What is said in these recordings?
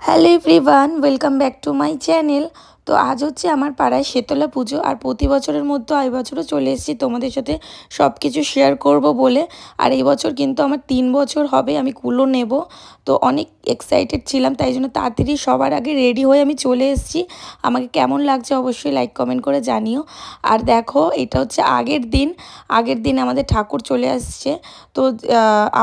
Hello everyone, welcome back to my channel. তো আজ হচ্ছে আমার পাড়ায় শীতলা পুজো, আর প্রতি বছরের মতো এই বছরও চলে এসেছি তোমাদের সাথে সব কিছু শেয়ার করব বলে। আর এই বছর কিন্তু আমার 3 বছর হবে আমি কুলো নেব। তো অনেক এক্সাইটেড ছিলাম, তাই জন্য তাড়াতাড়ি সবার আগে রেডি হয়ে আমি চলে এসেছি। আমাকে কেমন লাগছে অবশ্যই লাইক কমেন্ট করে জানিও। আর দেখো, এটা হচ্ছে আগের দিন আমাদের ঠাকুর চলে আসছে। তো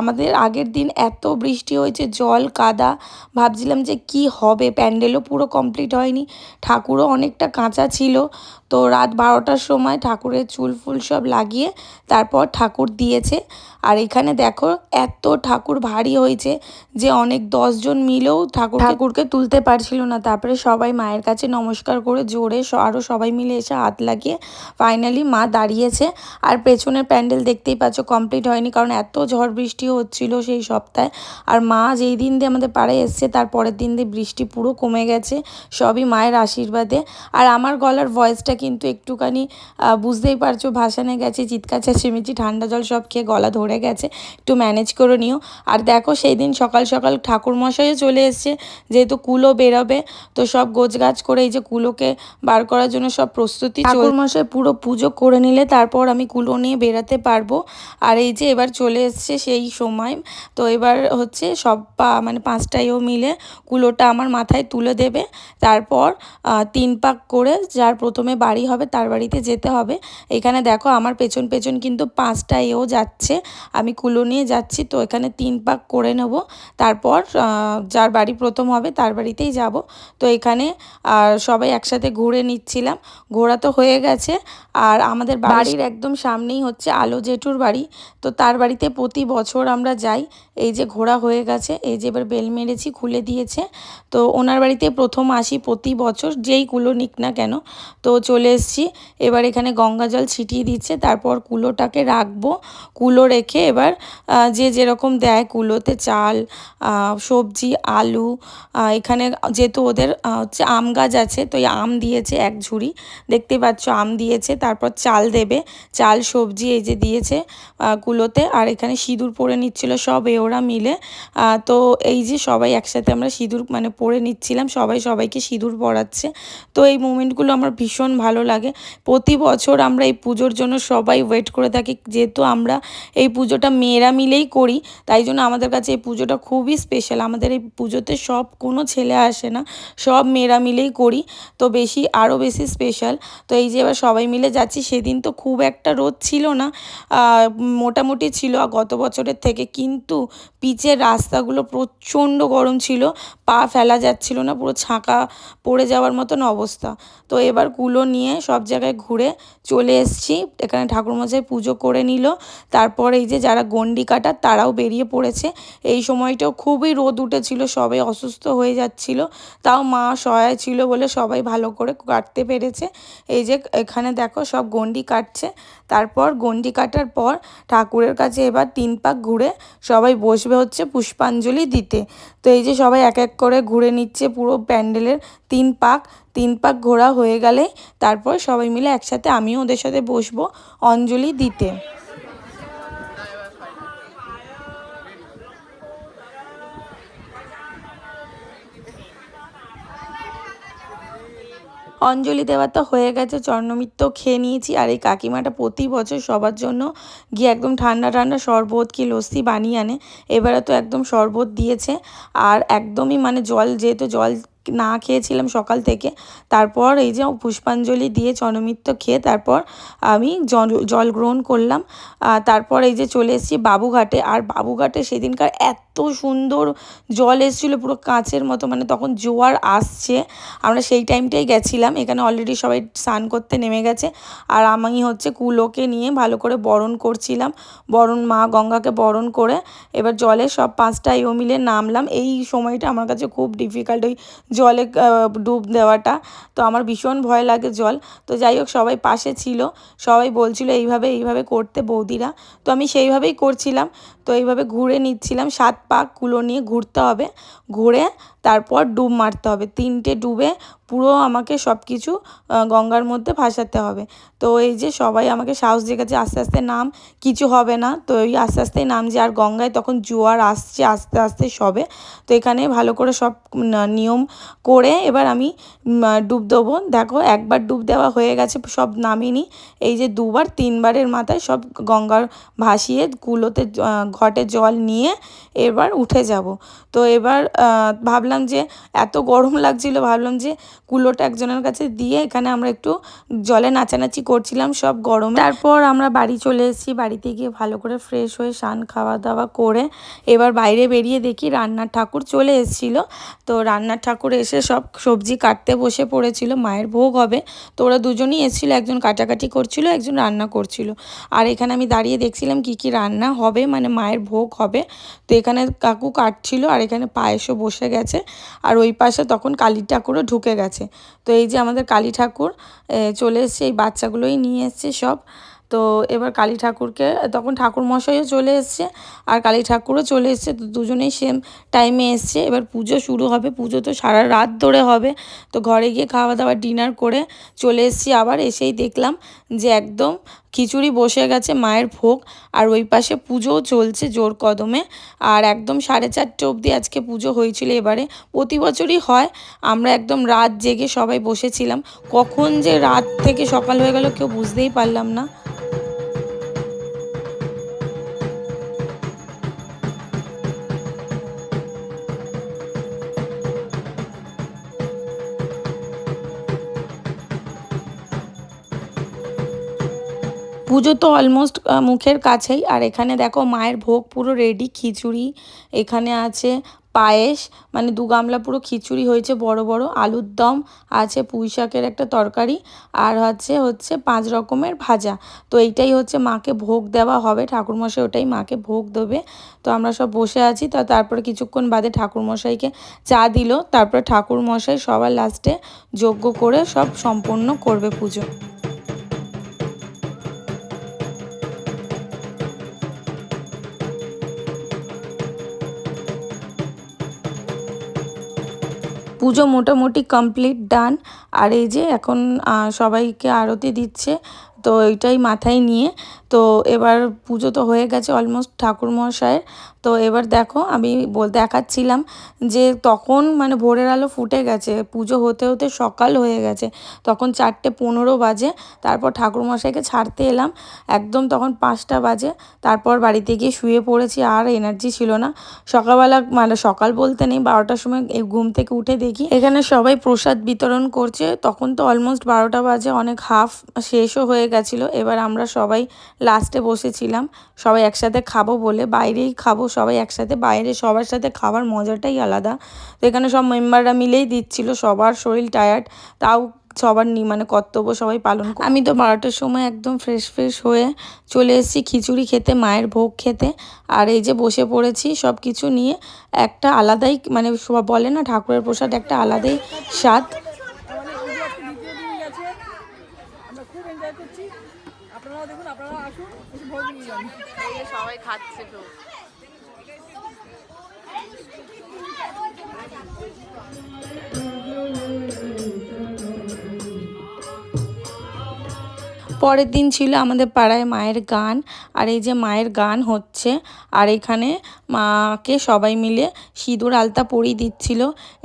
আমাদের আগের দিন এত বৃষ্টি হয়েছে, জল কাদা, ভাবছিলাম যে কি হবে, প্যান্ডেলও পুরো কমপ্লিট হয়নি, ঠাকুরও অনেকটা কাঁচা ছিল। তো রাত 12টার সময় ঠাকুরের চুল ফুল সব লাগিয়ে তারপর ঠাকুর দিয়েছে। আর এখানে দেখো এত ঠাকুর ভারী হয়েছে যে অনেক 10 জন মিলেও ঠাকুরকে তুলতে পারছিল না। তারপরে সবাই মায়ের কাছে নমস্কার করে জোরে আরও সবাই মিলে এসে হাত লাগিয়ে ফাইনালি মা দাঁড়িয়েছে। আর পেছনের প্যান্ডেল দেখতেই পাচ্ছ কমপ্লিট হয়নি, কারণ এত ঝড় বৃষ্টি হচ্ছিল সেই সপ্তাহে। আর মা যেই দিন দিয়ে আমাদের পাড়ায় এসছে তার পরের দিন দিয়ে বৃষ্টি পুরো কমে গেছে, সবই মায়ের আশীর্বাদে। আর আমার গলার ভয়েসটা কিন্তু একটুখানি বুঝতেই পারছো ভাসানে গেছে, চিৎকার চেঁচিমেচি ঠান্ডা জল সব খেয়ে গলা ধরে গেছে, একটু ম্যানেজ করে নিও। আর দেখো সেই দিন সকাল সকাল ঠাকুরমশাইও চলে এসছে, যেহেতু কুলো বেরোবে। তো সব গোছগাছ করে এই যে কুলোকে বার করার জন্য সব প্রস্তুতি, ঠাকুরমশাই পুরো পুজো করে নিলে তারপর আমি কুলো নিয়ে বেরাতে পারবো। আর এই যে এবার চলে এসছে সেই সময়। তো এবার হচ্ছে সব মানে 5টায়ও মিলে কুলোটা আমার মাথায় তুলে দেবে। তারপর 3 পাক করে যার প্রথমে বাড়ি হবে তার বাড়িতে যেতে হবে। এখানে দেখো আমার পেছন পেছন কিন্তু 5টায়ও যাচ্ছে, আমি কুলো নিয়ে যাচ্ছি। তো এখানে 3 পাক করে নেব, তারপর যার বাড়ি প্রথম হবে তার বাড়িতেই যাব। তো এখানে সবাই একসাথে ঘুরে নিচ্ছিলাম, ঘোরা তো হয়ে গেছে। আর আমাদের বাড়ির একদম সামনেই হচ্ছে আলো জেঠুর বাড়ি। তো তার বাড়িতে প্রতি বছর আমরা যাই। এই যে ঘোরা হয়ে গেছে, এই যে এবার বেল মেরেছি, খুলে দিয়েছে। তো ওনার বাড়িতে প্রথম আসি প্রতি বছর, যেই কুলো নিক না কেন। তো চলে এসেছি, এবার এখানে গঙ্গা জল ছিটিয়ে দিচ্ছে, তারপর কুলোটাকে রাখবো। কুলো রেখে এবার যে যেরকম দেয় কুলোতে, চাল, সবজি, আলু, এখানে যেহেতু ওদের হচ্ছে আম গাছ আছে, তো এই আম দিয়েছে 1 ঝুড়ি, দেখতে পাচ্ছ আম দিয়েছে। তারপর চাল দেবে, চাল সবজি এই যে দিয়েছে কুলোতে। আর এখানে সিঁদুর পরে নিচ্ছিল সব ওরা মিলে। তো এই যে সবাই একসাথে আমরা সিঁদুর মানে পরে নিচ্ছিলাম, সবাই সবাইকে সিঁদুর পরাচ্ছে। তো এই মোমেন্টগুলো আমার ভীষণ ভালো লাগে। প্রতি বছর আমরা এই পুজোর জন্য সবাই ওয়েট করে থাকি, যেহেতু আমরা এই পুজোটা মেয়েরা মিলেই করি, তাই জন্য আমাদের কাছে এই পুজোটা খুবই স্পেশাল। আমাদের এই পুজোতে সব কোনো ছেলে আসে না, সব মেয়েরা মিলেই করি, তো আরও বেশি স্পেশাল। তো এই যে এবার সবাই মিলে যাচ্ছি, সেদিন তো খুব একটা রোদ ছিল না, মোটামুটি ছিল গত বছরের থেকে, কিন্তু পিচের রাস্তাগুলো প্রচণ্ড গরম ছিল, পা ফেলা যাচ্ছিল না, পুরো ছাঁকা পড়ে যাওয়ার মতন অবস্থা। তো এবার কুলো নিয়ে সব জায়গায় ঘুরে চলে এসেছি। এখানে ঠাকুরমশাই পুজো করে নিল, তারপর এই যে যারা গণ্ডি কাটার তারাও বেরিয়ে পড়েছে। এই সময়টাও খুবই রোদ উঠেছিল, সবাই অসুস্থ হয়ে যাচ্ছিল, তাও মা সহায় ছিল বলে সবাই ভালো করে কাটতে পেরেছে। এই যে এখানে দেখো সব গণ্ডি কাটছে। তারপর গণ্ডি কাটার পর ঠাকুরের কাছে এবার 3 পাক ঘুরে সবাই বসবে হচ্ছে পুষ্পাঞ্জলি দিতে। তো এই যে সবাই এক এক করে ঘুরে নিচ্ছে পুরো প্যান্ডেলের 3 পাক। 3 পাক ঘোরা হয়ে গেলে তারপর সবাই মিলে একসাথে আমিও ওদের সাথে বসবো অঞ্জলি দিতে। অঞ্জলি দেওয়া তো হয়ে গেছে, চরণমিত্র খেয়ে নিয়েছি। আর এই কাকিমাটা প্রতি বছর সবার জন্য গিয়ে একদম ঠান্ডা ঠান্ডা শরবত কি লস্যি বানিয়ে আনে, এবারে তো একদম শরবত দিয়েছে। আর একদমই মানে জল, যেহেতু জল না খেয়েছিলাম সকাল থেকে, তারপর এই যে পুষ্পাঞ্জলি দিয়ে চরণমিত্র খেয়ে তারপর আমি জল গ্রহণ করলাম। তারপর এই যে চলে এসেছি বাবুঘাটে। আর বাবুঘাটে সেদিনকার এত সুন্দর জল এসেছিলো পুরো কাঁচের মতো, মানে তখন জোয়ার আসছে, আমরা সেই টাইমটাই গেছিলাম। এখানে অলরেডি সবাই স্নান করতে নেমে গেছে, আর আমি হচ্ছে কুলোকে নিয়ে ভালো করে বরণ করছিলাম। মা গঙ্গাকে বরণ করে এবার জলে সব 5টা মিলে নামলাম। এই সময়টা আমার কাছে খুব ডিফিকাল্ট, ওই জলে ডুব দেওয়াটা, তো আমার ভীষণ ভয় লাগে জল। তো যাই হোক সবাই পাশে ছিল, সবাই বলছিল এইভাবে এইভাবে করতে বৌদিরা, তো আমি সেইভাবেই করছিলাম। তো এইভাবে ঘুরে নিচ্ছিলাম, 7 পাক কুলো নিয়ে ঘুরতে হবে, ঘুরে তারপর ডুব মারতে হবে, 3টে ডুবে পুরো আমাকে সব কিছু গঙ্গার মধ্যে ভাসাতে হবে। তো এই যে সবাই আমাকে সাহস জেগেছে, আস্তে আস্তে নাম, কিছু হবে না। তো এই আস্তে আস্তেই নামছি, আর গঙ্গায় তখন জোয়ার আসছে আস্তে আস্তে সবে। তো এখানে ভালো করে সব নিয়ম করে এবার আমি ডুব দেবো। দেখো একবার ডুব দেওয়া হয়ে গেছে, সব নামিনি, এই যে 2বার 3বারের মাথায় সব গঙ্গার ভাসিয়ে কুলোতে ঘটে জল নিয়ে এবার উঠে যাব। তো এবার ভাবলাম যে এত গরম লাগছিল, ভাবলাম যে কুলোটা একজনের কাছে দিয়ে এখানে আমরা একটু জলে নাচানাচি করছিলাম সব গরমে। তারপর আমরা বাড়ি চলে এসেছি, বাড়িতে গিয়ে ভালো করে ফ্রেশ হয়ে স্নান খাওয়া দাওয়া করে এবার বাইরে বেরিয়ে দেখি রান্নার ঠাকুর চলে এসেছিল। তো রান্নার ঠাকুর এসে সব সবজি কাটতে বসে পড়েছিল, মায়ের ভোগ হবে। তো ওরা দুজনই এসেছিলো, একজন কাটাকাটি করছিল, একজন রান্না করছিল। আর এখানে আমি দাঁড়িয়ে দেখছিলাম কি কি রান্না হবে, মানে মায়ের ভোগ হবে। তো এখানে কাকু কাটছিল, আর এখানে পায়েসও বসে গেছে, আর ওই পাশে তখন কালী ঠাকুরও ঢুকে গেছে। তো এই যে আমাদের কালী ঠাকুর চলে এসছে, এই বাচ্চাগুলোই নিয়ে এসছে সব। তো এবার কালী ঠাকুরকে, তখন ঠাকুর মশাইও চলে এসছে আর কালী ঠাকুরও চলে এসছে, তো দুজনেই সেম টাইমে এসছে। এবার পুজো শুরু হবে, পুজো তো সারা রাত ধরে হবে। তো ঘরে গিয়ে খাওয়া দাওয়া ডিনার করে চলে এসেছি, আবার এসেই দেখলাম যে একদম খিচুড়ি বসে গেছে, মায়ের ভোগ, আর ওই পাশে পুজোও চলছে জোর কদমে। আর একদম 4:30 অবধি আজকে পুজো হয়েছিল। এবারে প্রতি বছরই হয়, আমরা একদম রাত জেগে সবাই বসেছিলাম, কখন যে রাত থেকে সকাল হয়ে গেল কেউ বুঝতেই পারলাম না। পুজো তো অলমোস্ট মুখের কাছেই। আর এখানে দেখো মায়ের ভোগ পুরো রেডি, খিচুড়ি এখানে আছে, পায়েস, মানে 2 গামলা পুরো খিচুড়ি হয়েছে বড় বড়, আলুর দম আছে, পুঁই শাকের একটা তরকারি, আর হচ্ছে 5 রকমের ভাজা। তো এইটাই হচ্ছে মাকে ভোগ দেওয়া হবে, ঠাকুরমশাই ওটাই মাকে ভোগ দেবে। তো আমরা সব বসে আছি, তারপরে কিছুক্ষণ বাদে ঠাকুরমশাইকে চা দিল, তারপরে ঠাকুরমশাই সবার লাস্টে যজ্ঞ করে সব সম্পূর্ণ করবে পুজো। পুজো মোটামুটি কমপ্লিট ডান। আর এই যে এখন সবাইকে আরতি দিচ্ছে, তো এইটাই মাথায় নিয়ে। তো এবার পুজো তো হয়ে গেছে অলমোস্ট ঠাকুরমশায়ের। তো এবার দেখো আমি দেখাচ্ছিলাম যে তখন মানে ভোরের আলো ফুটে গেছে, পুজো হতে হতে সকাল হয়ে গেছে, তখন 4:15 বাজে। তারপর ঠাকুরমশাইকে ছাড়তে এলাম, একদম তখন 5টা বাজে। তারপর বাড়িতে গিয়ে শুয়ে পড়েছি, আর এনার্জি ছিল না। সকালবেলা, মানে সকাল বলতে নেই, 12টার সময় ঘুম থেকে উঠে দেখি এখানে সবাই প্রসাদ বিতরণ করছে। তখন তো অলমোস্ট 12টা বাজে, অনেক হাফ শেষও হয়ে গেছিলো। এবার আমরা সবাই লাস্টে বসেছিলাম, সবাই একসাথে খাবো বলে, বাইরেই খাবো সবাই একসাথে, বাইরে সবার সাথে খাবার মজাটাই আলাদা। তো এখানে সব মেম্বাররা মিলেই দিচ্ছিল, সবার শরীর টায়ার্ড, তাও সবার মানে কর্তব্য সবাই পালন করে। আমি তো 12টার সময় একদম ফ্রেশ হয়ে চলে এসেছি খিচুড়ি খেতে, মায়ের ভোগ খেতে। আর এই যে বসে পড়েছি সব কিছু নিয়ে, একটা আলাদাই, মানে বলে না ঠাকুরের প্রসাদ একটা আলাদাই স্বাদ। আপনারাও দেখুন, আপনারা আসুন, এসে ভোগ নিয়ে যান। এই যে সবাই খাচ্ছে তো। পরের দিন ছিল আমাদের পাড়ায় মায়ের গান, আর এই যে মায়ের গান হচ্ছে, আর এখানে মাকে সবাই মিলে সিঁদুর আলতা পরিয়ে দিচ্ছিল।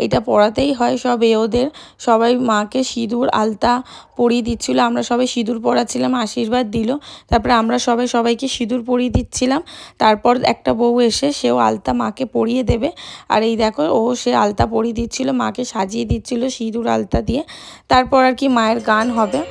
এটা পরাতেই হয় সব ওদের, সবাই মাকে সিঁদুর আলতা পরিয়ে দিচ্ছিল। আমরা সবাই সিঁদুর পরাচ্ছিলাম, আশীর্বাদ দিল। তারপরে আমরা সবাই সবাইকে সিঁদুর পরিয়ে দিচ্ছিলাম। তারপর একটা বউ এসে সেও আলতা মাকে পরিয়ে দেবে। আর এই দেখো সে আলতা পরিয়ে দিচ্ছিল, মাকে সাজিয়ে দিচ্ছিল সিঁদুর আলতা দিয়ে। তারপর আর কি মায়ের গান হবে।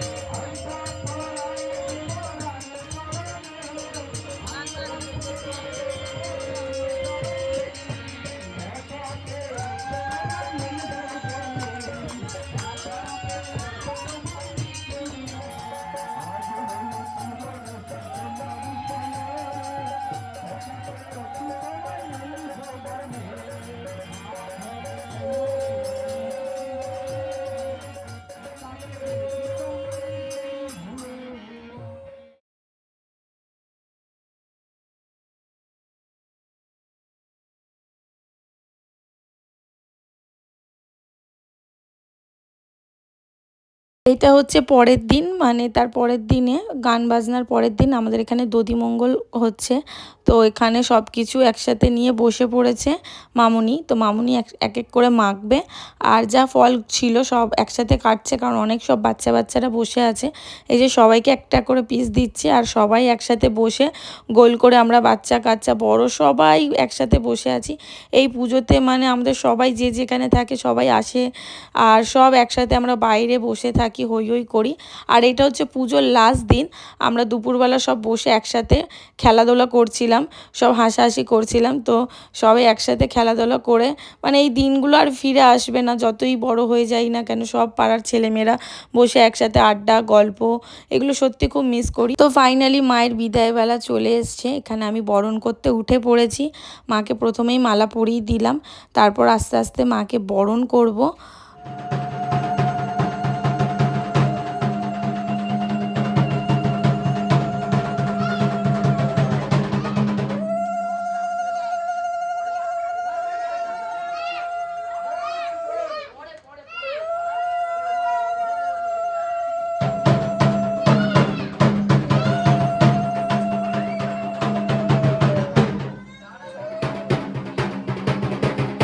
এইটা হচ্ছে পরের দিন, মানে তার পরের দিনে গান বাজনার পরের দিন আমাদের এখানে দধিমঙ্গল হচ্ছে। তো এখানে সব কিছু একসাথে নিয়ে বসে পড়েছে মামুনি। তো মামুনি এক এক করে মাখবে, আর যা ফল ছিল সব একসাথে কাটছে, কারণ অনেক সব বাচ্চারা বসে আছে। এই যে সবাইকে একটা করে পিস দিচ্ছে, আর সবাই একসাথে বসে গোল করে আমরা বাচ্চা কাচ্চা বড় সবাই একসাথে বসে আছি এই পুজোতে। মানে আমাদের সবাই যে যেখানে থাকে সবাই আসে, আর সব একসাথে আমরা বাইরে বসে থাকি, হই হই করি। আর এটা হচ্ছে পুজোর লাস্ট দিন, আমরা দুপুরবেলা সব বসে একসাথে খেলাধুলা করছিলাম, সব হাসাহাসি করছিলাম। তো সবাই একসাথে খেলাধুলা করে, মানে এই দিনগুলো আর ফিরে আসবে না যতই বড় হয়ে যাই না কেন। সব পাড়ার ছেলেমেয়েরা বসে একসাথে আড্ডা গল্প, এগুলো সত্যি খুব মিস করি। তো ফাইনালি মায়ের বিদায়বেলা চলে এসছে, এখানে আমি বরণ করতে উঠে পড়েছি। মাকে প্রথমেই মালা পরিয়ে দিলাম, তারপর আস্তে আস্তে মাকে বরণ করব।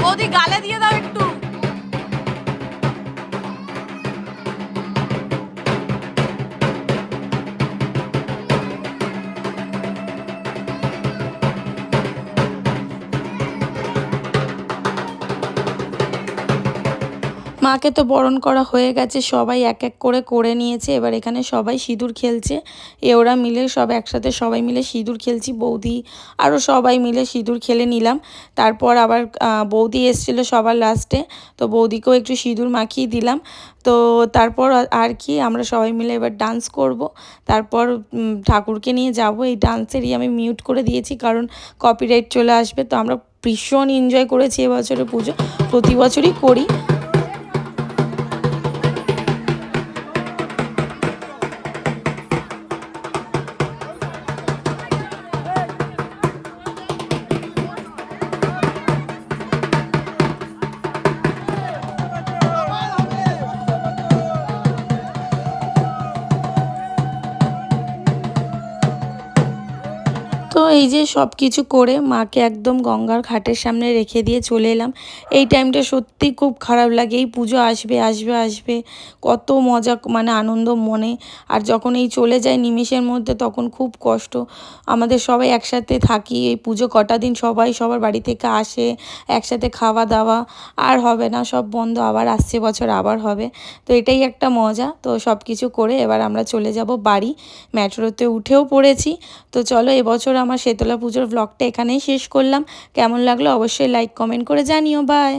বৌদি গালে দিয়ে দাও একটু। মাকে তো বরণ করা হয়ে গেছে, সবাই এক এক করে করে নিয়েছে। এবার এখানে সবাই সিঁদুর খেলছে, ওরা মিলে সব একসাথে সবাই মিলে সিঁদুর খেলছি, বৌদি আরও সবাই মিলে সিঁদুর খেলে নিলাম। তারপর আবার বৌদি এসেছিলো সবার লাস্টে, তো বৌদিকেও একটু সিঁদুর মাখিয়ে দিলাম। তো তারপর আর কি আমরা সবাই মিলে এবার ডান্স করব, তারপর ঠাকুরকে নিয়ে যাব। এই ডান্সেরই আমি মিউট করে দিয়েছি, কারণ কপিরাইট চলে আসবে। তো আমরা ভীষণ এনজয় করেছি এবছরের পুজো, প্রতি বছরই করি। তো এই যে সব কিছু করে মাকে একদম গঙ্গার ঘাটের সামনে রেখে দিয়ে চলে এলাম। এই টাইমটা সত্যি খুব খারাপ লাগে, এই পুজো আসবে আসবে আসবে, কত মজা মানে আনন্দ মনে। আর যখন এই চলে যায় নিমেষের মধ্যে তখন খুব কষ্ট। আমাদের সবাই একসাথে থাকি এই পুজো কটা দিন, সবাই সবার বাড়ি থেকে আসে, একসাথে খাওয়া দাওয়া। আর হবে না, সব বন্ধ, আবার আসছে বছর আবার হবে। তো এটাই একটা মজা। তো সব কিছু করে এবার আমরা চলে যাব বাড়ি, মেট্রোতে উঠেও পড়েছি। তো চলো, এবছর আমার শীতলা পুজোর ব্লগটা এখানেই শেষ করলাম। কেমন লাগলো অবশ্যই লাইক কমেন্ট করে জানিও। বাই।